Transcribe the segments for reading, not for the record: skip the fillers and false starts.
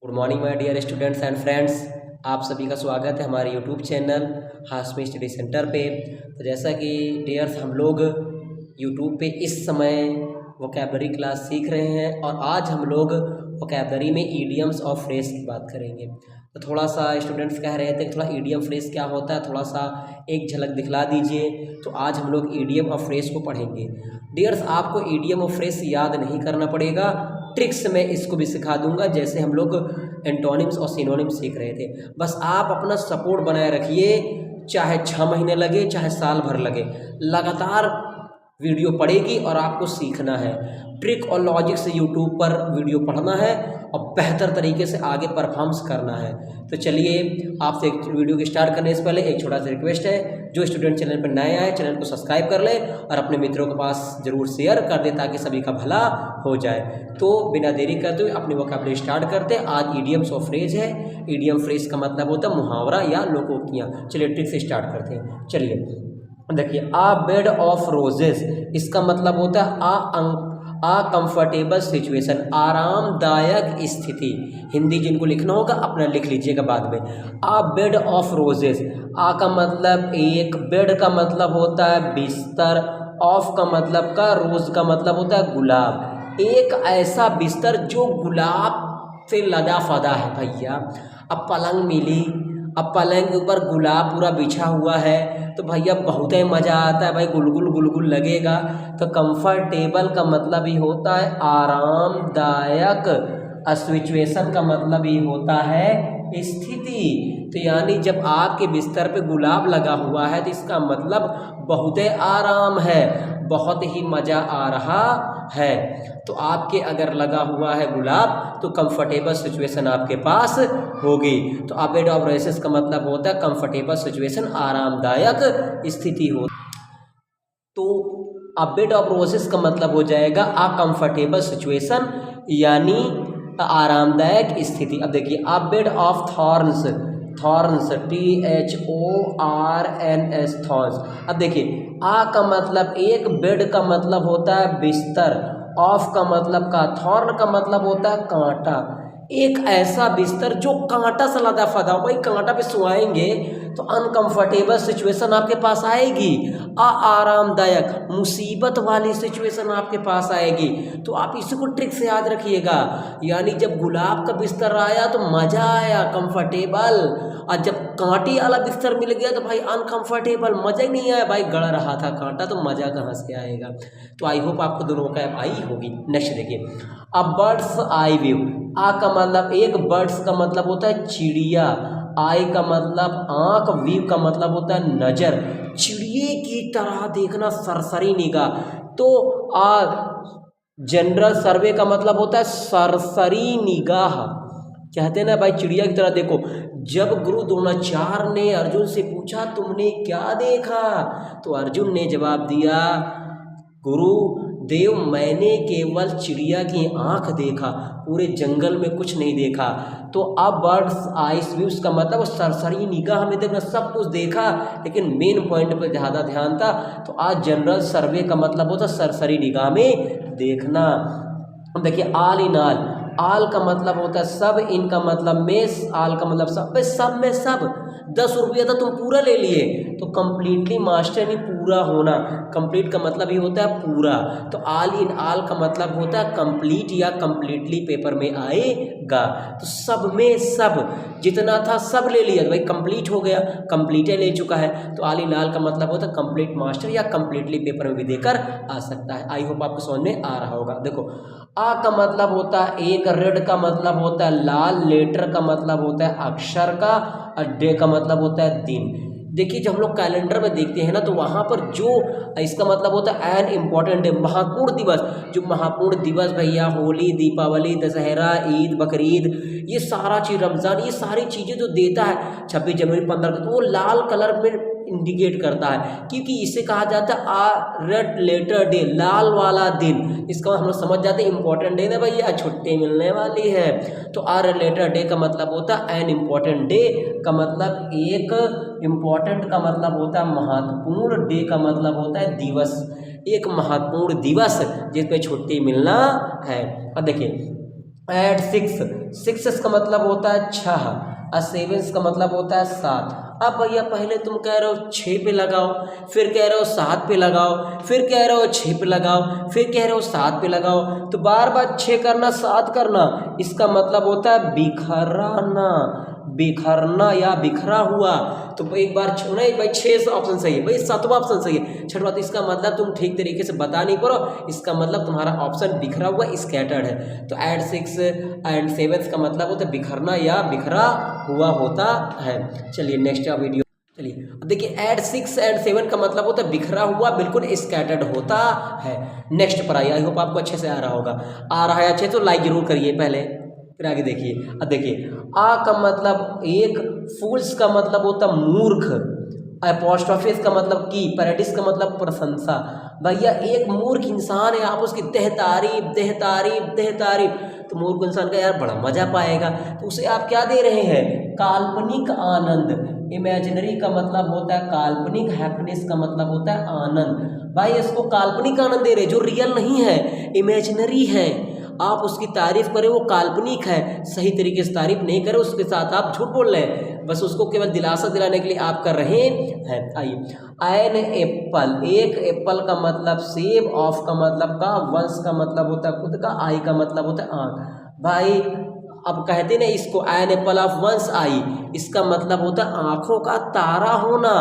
Good morning my dear students and friends. आप सभी का स्वागत है हमारे YouTube channel Hashmi study centre पे। तो जैसा कि डियर्स हम लोग यूट्यूब पे इस समय वोकैबलरी क्लास सीख रहे हैं और आज हम लोग वोकैबलरी में ईडियम्स और फ्रेज की बात करेंगे। तो थोड़ा सा स्टूडेंट्स कह रहे थे कि थोड़ा ईडियम फ्रेज क्या होता है, थोड़ा सा एक झलक दिखला दीजिए। तो आज हम लोग ईडियम और फ्रेज को पढ़ेंगे। डियर्स आपको ईडियम और फ्रेज याद नहीं करना पड़ेगा, ट्रिक्स में इसको भी सिखा दूंगा जैसे हम लोग एंटोनिम्स और सिनोनिम्स सीख रहे थे। बस आप अपना सपोर्ट बनाए रखिए, चाहे 6 महीने लगे चाहे साल भर लगे, लगातार वीडियो पड़ेगी और आपको सीखना है। ट्रिक और लॉजिक से यूट्यूब पर वीडियो पढ़ना है और बेहतर तरीके से आगे परफॉर्म्स करना है। तो चलिए आपसे एक वीडियो की स्टार्ट करने से पहले एक छोटा सा रिक्वेस्ट है, जो स्टूडेंट चैनल पर नए आए चैनल को सब्सक्राइब कर ले और अपने मित्रों के पास ज़रूर शेयर कर दे ताकि सभी का भला हो जाए। तो बिना देरी करते हुए अपनी वोकैबुलरी स्टार्ट करते हैं। आज ईडियम्स और फ्रेज है। ईडियम फ्रेज का मतलब होता है मुहावरा या लोकोक्तियाँ। चलिए ट्रिक से स्टार्ट करते हैं। चलिए देखिए, आ बेड ऑफ रोजेस, इसका मतलब होता है आ कंफर्टेबल सिचुएशन, आरामदायक स्थिति। हिंदी जिनको लिखना होगा अपना लिख लीजिएगा बाद में। आ बेड ऑफ रोजेस, आ का मतलब एक, बेड का मतलब होता है बिस्तर, ऑफ का मतलब का, रोज का मतलब होता है गुलाब। एक ऐसा बिस्तर जो गुलाब से लदा फदा है भैया। अब पलंग मिली, अब पलंग के ऊपर गुलाब पूरा बिछा हुआ है तो भैया बहुत ही मज़ा आता है भाई, गुलगुल गुलगुल लगेगा। तो कंफर्टेबल का मतलब ही होता है आरामदायक, सिचुएशन का मतलब ही होता है स्थिति। तो यानी जब आपके बिस्तर पे गुलाब लगा हुआ है तो इसका मतलब बहुत ही आराम है, बहुत ही मज़ा आ रहा है। तो आपके अगर लगा हुआ है गुलाब तो कंफर्टेबल सिचुएशन आपके पास होगी। तो आ बेड ऑफ रोजेस का मतलब होता है कंफर्टेबल सिचुएशन, आरामदायक स्थिति हो। तो आ बेड ऑफ रोजेस का मतलब हो जाएगा आ कंफर्टेबल सिचुएशन यानी आरामदायक स्थिति। अब देखिए a bed of thorns, thorns THORNS, thorns. अब देखिए आ का मतलब एक, बेड का मतलब होता है बिस्तर, ऑफ का मतलब का, थॉर्न का मतलब होता है कांटा। एक ऐसा बिस्तर जो कांटा से लदा फदा, वही कांटा पे सोएंगे तो अनकंफर्टेबल सिचुएशन आपके पास आएगी, आरामदायक मुसीबत वाली सिचुएशन आपके पास आएगी। तो आप इसी को ट्रिक से याद रखिएगा। यानी जब गुलाब का बिस्तर आया तो मज़ा आया, कंफर्टेबल, और जब कांटे वाला बिस्तर मिल गया तो भाई अनकंफर्टेबल, मज़ा ही नहीं आया भाई, गड़ रहा था कांटा तो मज़ा कहाँ से आएगा। तो आई होप आपको दोनों का आई होगी। नेक्स्ट देखिए, अब बर्ड्स आई व्यू, आ का मतलब एक, बर्ड्स का मतलब होता है चिड़िया, आई का मतलब आँख, व्यू का मतलब होता है नज़र, चिड़िए की तरह देखना, सरसरी निगाह। तो जनरल सर्वे का मतलब होता है सरसरी निगाह। कहते हैं ना भाई चिड़िया की तरह देखो। जब गुरु द्रोणाचार्य ने अर्जुन से पूछा तुमने क्या देखा, तो अर्जुन ने जवाब दिया गुरु देव मैंने केवल चिड़िया की आंख देखा, पूरे जंगल में कुछ नहीं देखा। तो अब बर्ड्स आइज व्यूज का मतलब सरसरी निगाह में देखना, सब कुछ देखा लेकिन मेन पॉइंट पर ज़्यादा ध्यान था। तो आज जनरल सर्वे का मतलब होता सरसरी निगाह में देखना। देखिए आल इन आल का मतलब होता है सब, इन का मतलब में, आल का मतलब सब, सब में सब। 10 रुपया था तुम पूरा ले लिए, तो कंप्लीटली मास्टर नहीं, पूरा होना, कंप्लीट का मतलब ही होता है पूरा। तो आल इन आल का मतलब होता है कंप्लीट या कंप्लीटली पेपर में आएगा। तो सब में सब, जितना था सब ले लिया तो भाई कंप्लीट हो गया, कंप्लीटे ले चुका है। तो आल इन आल का मतलब होता है कंप्लीट मास्टर या कंप्लीटली पेपर में भी देकर आ सकता है। आई होप आपको समझ में आ रहा होगा। देखो आ का मतलब होता है एक, रेड का मतलब होता है लाल, लेटर का मतलब होता है अक्षर का, और डे का मतलब होता है दिन। देखिए जब हम लोग कैलेंडर में देखते हैं ना तो वहाँ पर जो इसका मतलब होता है एन इम्पॉर्टेंट डे, महत्वपूर्ण दिवस। जो महत्वपूर्ण दिवस भैया होली, दीपावली, दशहरा, ईद, बकरीद, ये सारा चीज़, रमज़ान, ये सारी चीज़ें जो देता है 26 जनवरी 15 को, तो वो लाल कलर में इंडिकेट करता है क्योंकि इसे कहा जाता है आ रेड लेटर डे, लाल वाला दिन। इसका हम लोग समझ जाते हैं इंपॉर्टेंट डे ना भैया, छुट्टी मिलने वाली है। तो आ रेड लेटर डे का मतलब होता है एन इम्पॉर्टेंट डे का मतलब एक, इम्पॉर्टेंट का मतलब होता है महत्वपूर्ण, डे का मतलब होता है दिवस, एक महत्वपूर्ण दिवस जिस पे छुट्टी मिलना है। अब देखिए ऐड सिक्स, सिक्स का मतलब होता है 6 और सेवेंस का मतलब होता है 7। अब भैया पहले तुम कह रहे हो 6 पे लगाओ, फिर कह रहे हो 7 पे लगाओ, फिर कह रहे हो 6 पे लगाओ, फिर कह रहे हो 7 पे लगाओ, तो बार बार 6 करना 7 करना, इसका मतलब होता है बिखराना, बिखरना या बिखरा हुआ। तो एक बार नहीं भाई 6 ऑप्शन सही है भाई, 7वां ऑप्शन सही है। छठवां, तो इसका मतलब तुम ठीक तरीके से बता नहीं पाओ, इसका मतलब तुम्हारा ऑप्शन बिखरा हुआ स्कैटर्ड है। तो ऐड 6 एंड 7 का मतलब होता है बिखरना या बिखरा हुआ होता है। चलिए नेक्स्ट वीडियो, चलिए अब देखिए ऐड 6 एंड 7 का मतलब होता है बिखरा हुआ, बिल्कुल स्कैटर्ड होता है। नेक्स्ट पर आइए, आई होप आपको अच्छे से आ रहा होगा। आ रहा है अच्छे तो लाइक जरूर करिए पहले, फिर आगे देखिए। अब देखिए आ का मतलब एक, फूल्स का मतलब होता मूर्ख, अपोस्ट्रोफिस का मतलब की, पैराडिस का मतलब प्रशंसा। भैया एक मूर्ख इंसान है, आप उसकी देह तारीफ देह तारीफ देह तारीफ, तो मूर्ख इंसान का यार बड़ा मजा पाएगा, तो उसे आप क्या दे रहे हैं, काल्पनिक आनंद। इमेजिनरी का मतलब होता है काल्पनिक, हैप्पीनेस का मतलब होता है आनंद। भाई इसको काल्पनिक आनंद दे रहे, जो रियल नहीं है, इमेजिनरी है। आप उसकी तारीफ करें वो काल्पनिक है, सही तरीके से तारीफ नहीं करें, उसके साथ आप झूठ बोल रहे हैं, बस उसको केवल दिलासा दिलाने के लिए आप कर रहे हैं। आइए एन एप्पल, एक एप्पल का मतलब सेब, ऑफ का मतलब का, वंश का मतलब होता है खुद का, आई का मतलब होता है आँख। भाई अब कहते ना इसको an apple of one's eye, इसका मतलब होता है आंखों का तारा होना।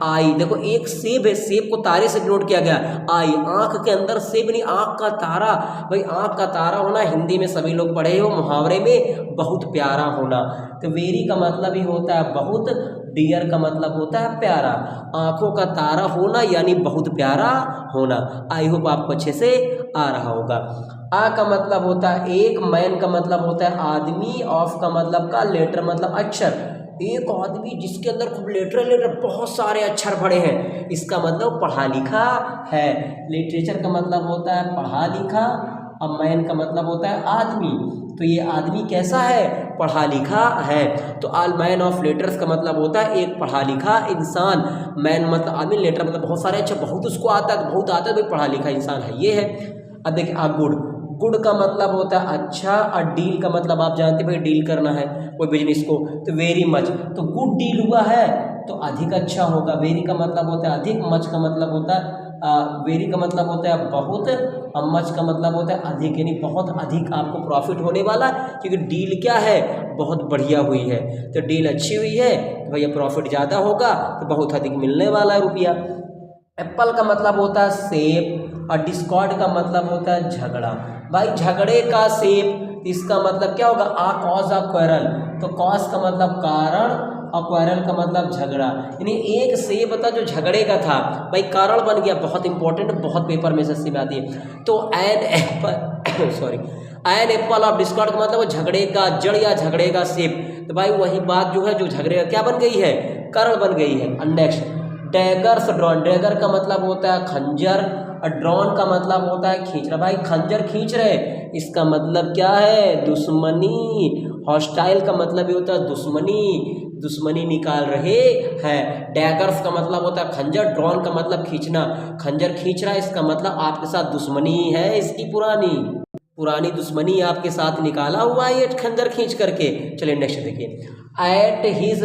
आई देखो एक सेब है, सेब को तारे से डिनोट किया गया, आई आंख के अंदर सेब नहीं, आंख का तारा। भाई आंख का तारा होना हिंदी में सभी लोग पढ़े हो, मुहावरे में बहुत प्यारा होना। तो वेरी का मतलब ही होता है बहुत, डियर का मतलब होता है प्यारा। आंखों का तारा होना यानी बहुत प्यारा होना। आई होप आपको अच्छे से आ रहा होगा। आ का मतलब होता है एक, मैन का मतलब होता है आदमी, ऑफ का मतलब का, लेटर मतलब अक्षर। एक आदमी जिसके अंदर खूब लेटर बहुत सारे अक्षर भरे हैं, इसका मतलब पढ़ा लिखा है। लिटरेचर का मतलब होता है पढ़ा लिखा, और मैन का मतलब होता है आदमी। तो ये आदमी कैसा है, पढ़ा लिखा है। तो आल मैन ऑफ लेटर्स का मतलब होता है एक पढ़ा लिखा इंसान। मैन मतलब आदमी, लेटर मतलब बहुत सारे, अच्छा बहुत उसको आता है, बहुत आता है, भाई पढ़ा लिखा इंसान है ये है। अब देखिए आ गुड, गुड का मतलब होता है अच्छा, और डील का मतलब आप जानते भाई डील करना है कोई बिजनेस को, तो वेरी मच, तो गुड डील हुआ है तो अधिक अच्छा होगा। वेरी का मतलब होता है अधिक, मच का मतलब होता है वेरी का मतलब होता है बहुत, और मच का मतलब होता है अधिक, यानी बहुत अधिक आपको प्रॉफिट होने वाला, क्योंकि डील क्या है, बहुत बढ़िया हुई है। तो डील अच्छी हुई है तो भैया प्रॉफिट ज़्यादा होगा, तो बहुत अधिक मिलने वाला है रुपया। एप्पल का मतलब होता है सेब, और डिस्कॉर्ड का मतलब होता है झगड़ा। भाई झगड़े का सेब, इसका मतलब क्या होगा, आ कॉज ऑफ क्वेरल, तो कॉज का मतलब कारण, और क्वेरल का मतलब झगड़ा, यानी एक सेब था जो झगड़े का था, भाई कारण बन गया। बहुत इंपॉर्टेंट, बहुत पेपर में से आती है। तो an apple sorry, an apple of discord का मतलब झगड़े का जड़ या झगड़े का सेब, तो भाई वही बात जो है जो झगड़े का क्या बन गई है, कारण बन गई है। नेक्स्ट डैगर्स ड्रॉन, डैगर का मतलब होता है खंजर, और ड्रॉन का मतलब होता है खींच रहा। भाई खंजर खींच रहे, इसका मतलब क्या है, दुश्मनी। हॉस्टाइल का मतलब ये होता है दुश्मनी, दुश्मनी निकाल रहे हैं। डैगर्स का मतलब होता है खंजर, ड्रॉन का मतलब खींचना, खंजर खींच रहा है, इसका मतलब आपके साथ दुश्मनी है, इसकी पुरानी पुरानी दुश्मनी आपके साथ निकाला हुआ है ये खंजर खींच करके। चलिए नेक्स्ट देखिए, एट हिज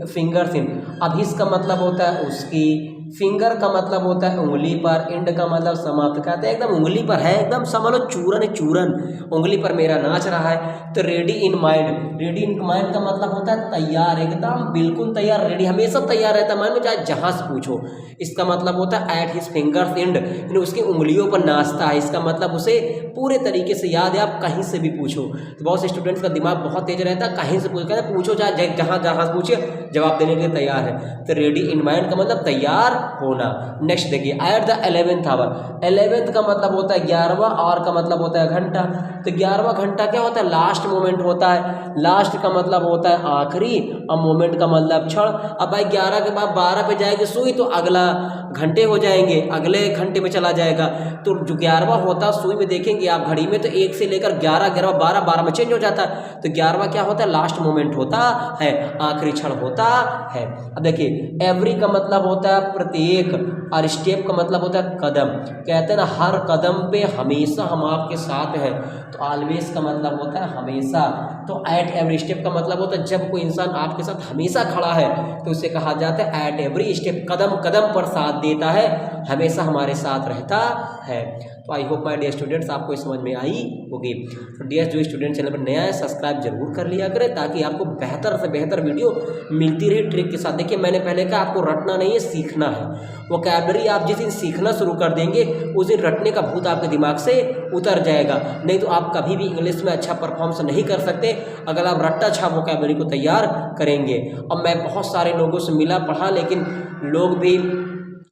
फिंगर्स इन, अब हिज का मतलब होता है उसकी, फिंगर का मतलब होता है उंगली पर, एंड का मतलब समाप्त, कहते हैं एकदम उंगली पर है, एकदम समझ लो चूरन है चूरन, उंगली पर मेरा नाच रहा है। तो ready in mind, ready in mind का मतलब होता है तैयार, एकदम बिल्कुल तैयार, रेडी हमेशा तैयार रहता है माइंड में, चाहे जहाँ से पूछो। इसका मतलब होता है एट हिज फिंगर्स एंड, यानी उसकी उंगलियों पर नाचता है, इसका मतलब उसे पूरे तरीके से याद है, आप कहीं से भी पूछो। तो बहुत से स्टूडेंट्स का दिमाग बहुत तेज रहता है, कहीं से पूछो चाहे जहाँ जहाँ से पूछिए जवाब देने के लिए तैयार है। तो रेडी इन माइंड का मतलब तैयार होना। नेक्स्ट देखिए, at the 11th our, 11th का मतलब होता है 11वां, और का मतलब होता है घंटा। तो 11वां घंटा क्या होता है, लास्ट मोमेंट होता है, लास्ट का मतलब होता है आखिरी, और मोमेंट का मतलब क्षण। अब भाई 11 के बाद 12 पे जाएगी सुई, तो अगला घंटे हो जाएंगे, अगले घंटे में चला जाएगा। तो जो 11वां होता है सुई में देखेंगे आप घड़ी में, तो 1 से लेकर 11, 11, 12, 12 में चेंज हो जाता है। तो 11वां क्या होता है, लास्ट मोमेंट होता है, आखिरी क्षण होता है। अब देखिए एवरी का मतलब होता है प्रत्येक, और स्टेप का मतलब होता है कदम। कहते हैं ना हर कदम पे हमेशा हम आपके साथ हैं, तो ऑलवेज का मतलब होता है हमेशा। तो एट एवरी स्टेप का मतलब होता है जब कोई इंसान आपके साथ हमेशा खड़ा है तो उसे कहा जाता है एट एवरी स्टेप, कदम कदम पर साथ देता है, हमेशा हमारे साथ रहता है। तो I hope my dear students आपको समझ में आई होगी। तो डियर जो स्टूडेंट चैनल पर नया है सब्सक्राइब जरूर कर लिया करें, ताकि आपको बेहतर से बेहतर वीडियो मिलती रही ट्रिक के साथ। देखिए मैंने पहले कहा आपको रटना नहीं है, सीखना है। वोकैबलरी आप जिस दिन सीखना शुरू कर देंगे उस दिन रटने का भूत आपके दिमाग से उतर जाएगा, नहीं तो आप कभी भी इंग्लिश में अच्छा परफॉर्मेंस नहीं कर सकते अगर आप रट्टा छाप वोकैबलरी को तैयार करेंगे। अब मैं बहुत सारे लोगों से मिला पढ़ा, लेकिन लोग भी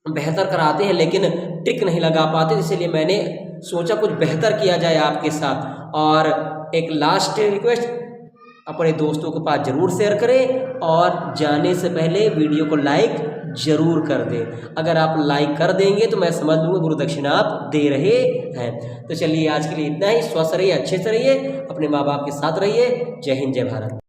बेहतर कराते हैं लेकिन ट्रिक नहीं लगा पाते, इसलिए मैंने सोचा कुछ बेहतर किया जाए आपके साथ। और एक लास्ट रिक्वेस्ट, अपने दोस्तों के पास ज़रूर शेयर करें और जाने से पहले वीडियो को लाइक ज़रूर कर दें। अगर आप लाइक कर देंगे तो मैं समझ लूँगा गुरु दक्षिणा आप दे रहे हैं। तो चलिए आज के लिए इतना ही। स्वस्थ रहिए, अच्छे से रहिए, अपने माँ बाप के साथ रहिए। जय हिंद, जय भारत।